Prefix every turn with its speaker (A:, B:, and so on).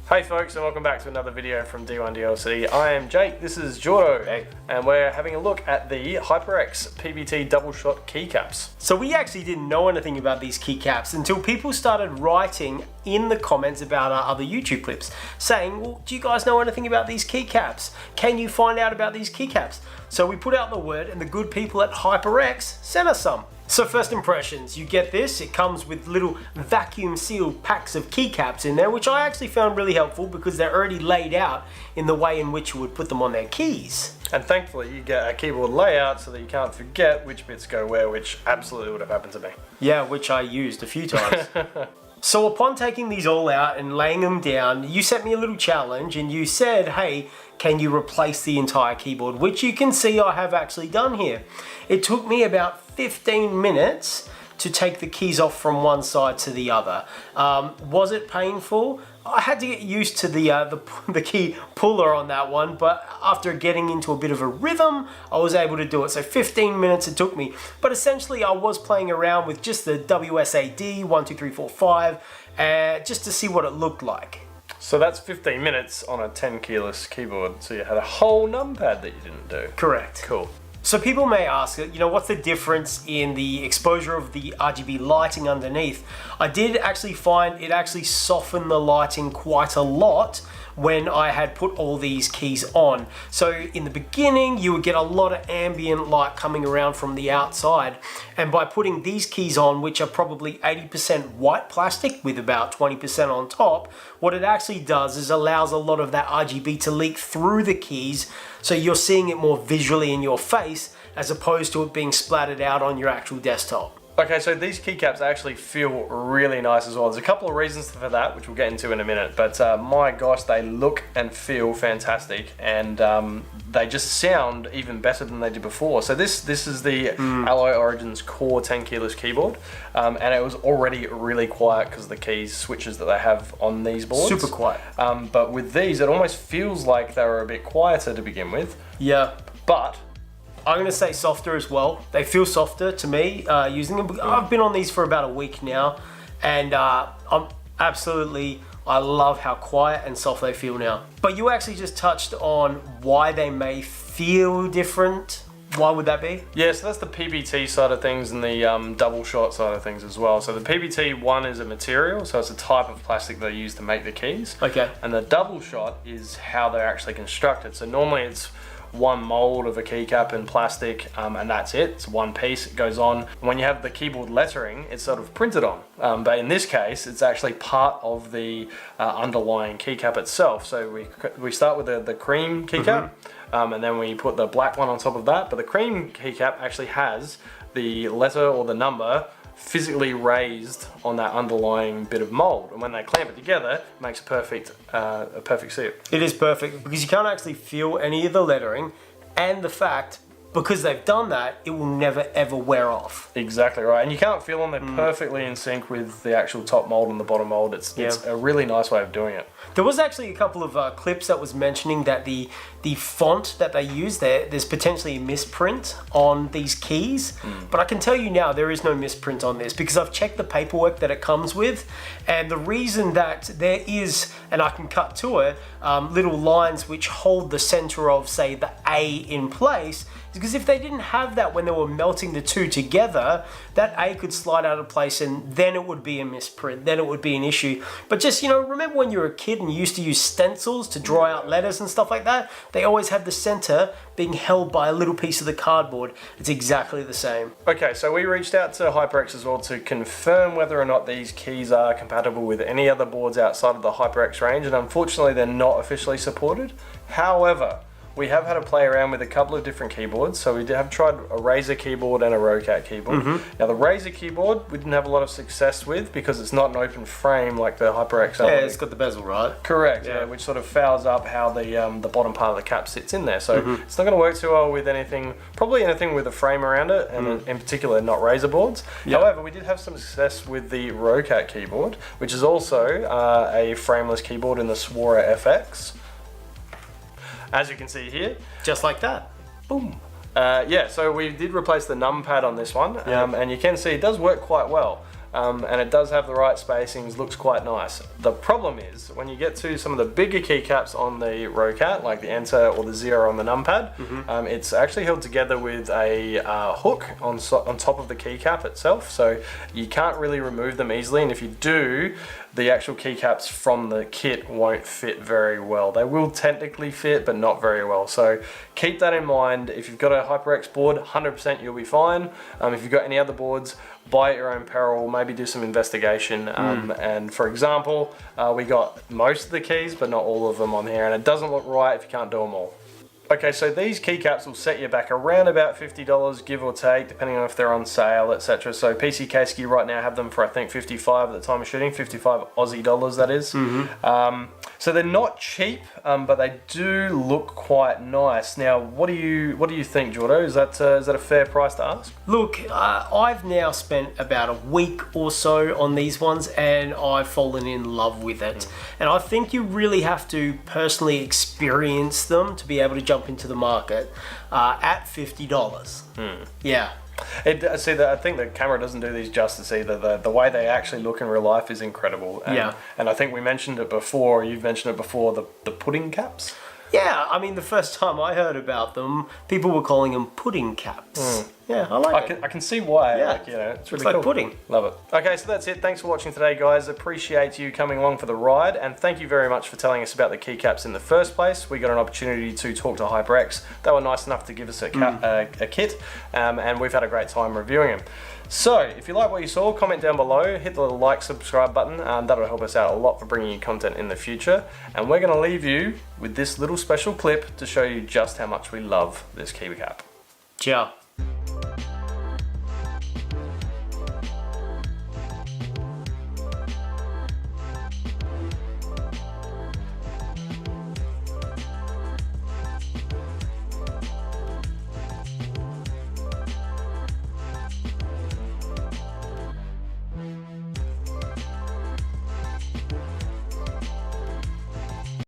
A: Hey folks, and welcome back to another video from D1DLC. I am Jake, this is Jordo,
B: hey.
A: And we're having a look at the HyperX PBT double shot keycaps.
B: So we actually didn't know anything about these keycaps until people started writing in the comments about our other YouTube clips saying, well, do you guys know anything about these keycaps? Can you find out about these keycaps? So we put out the word and the good people at HyperX sent us some. So first impressions, you get this, it comes with little vacuum sealed packs of keycaps in there, which I actually found really helpful because they're already laid out in the way in which you would put them on their keys.
A: And thankfully you get a keyboard layout so that you can't forget which bits go where, which absolutely would have happened to me.
B: Yeah, which I used a few times. So upon taking these all out and laying them down, you sent me a little challenge and you said, hey, can you replace the entire keyboard? Which you can see I have actually done here. It took me about 15 minutes to take the keys off from one side to the other. Was it painful? I had to get used to the key puller on that one, but after getting into a bit of a rhythm, I was able to do it. So 15 minutes it took me. But essentially I was playing around with just the WSAD 1, 2, 3, 4, 5, just to see what it looked like.
A: So that's 15 minutes on a 10 keyless keyboard. So you had a whole numpad that you didn't do.
B: Correct.
A: Cool.
B: So people may ask, you know, what's the difference in the exposure of the RGB lighting underneath? I did actually find it actually softened the lighting quite a lot when I had put all these keys on. So in the beginning, you would get a lot of ambient light coming around from the outside. And by putting these keys on, which are probably 80% white plastic with about 20% on top, what it actually does is allows a lot of that RGB to leak through the keys. So you're seeing it more visually in your face as opposed to it being splattered out on your actual desktop.
A: Okay, so these keycaps actually feel really nice as well. There's a couple of reasons for that, which we'll get into in a minute, but my gosh, they look and feel fantastic, and they just sound even better than they did before. So this is the Alloy Origins Core 10 keyless keyboard, and it was already really quiet because of the keys switches that they have on these boards.
B: Super quiet.
A: But with these, it almost feels like they were a bit quieter to begin with.
B: Yeah.
A: But
B: I'm gonna say softer as well. They feel softer to me using them. I've been on these for about a week now, and I love how quiet and soft they feel now. But you actually just touched on why they may feel different. Why would that be?
A: Yeah, so that's the PBT side of things and the double shot side of things as well. So the PBT one is a material, so it's a type of plastic they use to make the keys.
B: Okay.
A: And the double shot is how they're actually constructed. So normally it's one mold of a keycap in plastic, and that's it. It's one piece, it goes on. When you have the keyboard lettering, it's sort of printed on. But in this case, it's actually part of the underlying keycap itself. So we start with the cream keycap, and then we put the black one on top of that. But the cream keycap actually has the letter or the number physically raised on that underlying bit of mold, and when they clamp it together, it makes a perfect seal.
B: It is perfect because you can't actually feel any of the lettering, and the fact, because they've done that, it will never ever wear off.
A: Exactly right, and you can't feel them, they're perfectly in sync with the actual top mold and the bottom mold. It's a really nice way of doing it.
B: There was actually a couple of clips that was mentioning that the font that they use there's potentially a misprint on these keys, but I can tell you now there is no misprint on this because I've checked the paperwork that it comes with, and the reason that there is, and I can cut to it, little lines which hold the center of, say, the A in place, is because if they didn't have that when they were melting the two together, that A could slide out of place and then it would be a misprint, then it would be an issue. But just, you know, remember when you were a kid and you used to use stencils to draw out letters and stuff like that? They always have the center being held by a little piece of the cardboard. It's exactly the same.
A: Okay, so we reached out to HyperX as well to confirm whether or not these keys are compatible with any other boards outside of the HyperX range, and unfortunately they're not officially supported. However, we have had to play around with a couple of different keyboards. So we have tried a Razer keyboard and a Roccat keyboard. Now the Razer keyboard we didn't have a lot of success with because it's not an open frame like the HyperX.
B: Yeah, it's got the bezel, right?
A: Correct, yeah, which sort of fouls up how the bottom part of the cap sits in there. So it's not going to work too well with anything, probably anything with a frame around it, and in particular not Razer boards. However, we did have some success with the Roccat keyboard, which is also a frameless keyboard in the Swara FX. As you can see here.
B: Just like that.
A: Boom. Yeah, so we did replace the numpad on this one, and you can see it does work quite well. and it does have the right spacings, looks quite nice. The problem is when you get to some of the bigger keycaps on the Roccat, like the Enter or the Zero on the numpad, it's actually held together with a hook on top of the keycap itself, so you can't really remove them easily, and if you do, the actual keycaps from the kit won't fit very well. They will technically fit, but not very well. So keep that in mind. If you've got a HyperX board, 100% you'll be fine. If you've got any other boards, buy at your own peril, maybe do some investigation. And for example, we got most of the keys, but not all of them on here, and it doesn't look right if you can't do them all. Okay, so these keycaps will set you back around about $50, give or take, depending on if they're on sale, etc. So PC K-Ski right now have them for, I think, 55 at the time of shooting, 55 Aussie dollars, that is. So they're not cheap, but they do look quite nice. Now, what do you think, Jordo? Is that a fair price to ask?
B: Look, I've now spent about a week or so on these ones, and I've fallen in love with it. And I think you really have to personally experience them to be able to jump into the market at $50. Yeah.
A: I think the camera doesn't do these justice either. The way they actually look in real life is incredible. And I think we mentioned it before, you've mentioned it before, the pudding caps.
B: Yeah, I mean, the first time I heard about them, people were calling them pudding caps. Yeah, I like it.
A: I can see why.
B: Yeah.
A: Like, it's really
B: like
A: cool.
B: pudding.
A: Love it. Okay, so that's it. Thanks for watching today, guys. Appreciate you coming along for the ride, and thank you very much for telling us about the keycaps in the first place. We got an opportunity to talk to HyperX. They were nice enough to give us a kit, and we've had a great time reviewing them. So, if you like what you saw, comment down below, hit the like, subscribe button, that'll help us out a lot for bringing you content in the future. And we're going to leave you with this little special clip to show you just how much we love this keycap.
B: Ciao.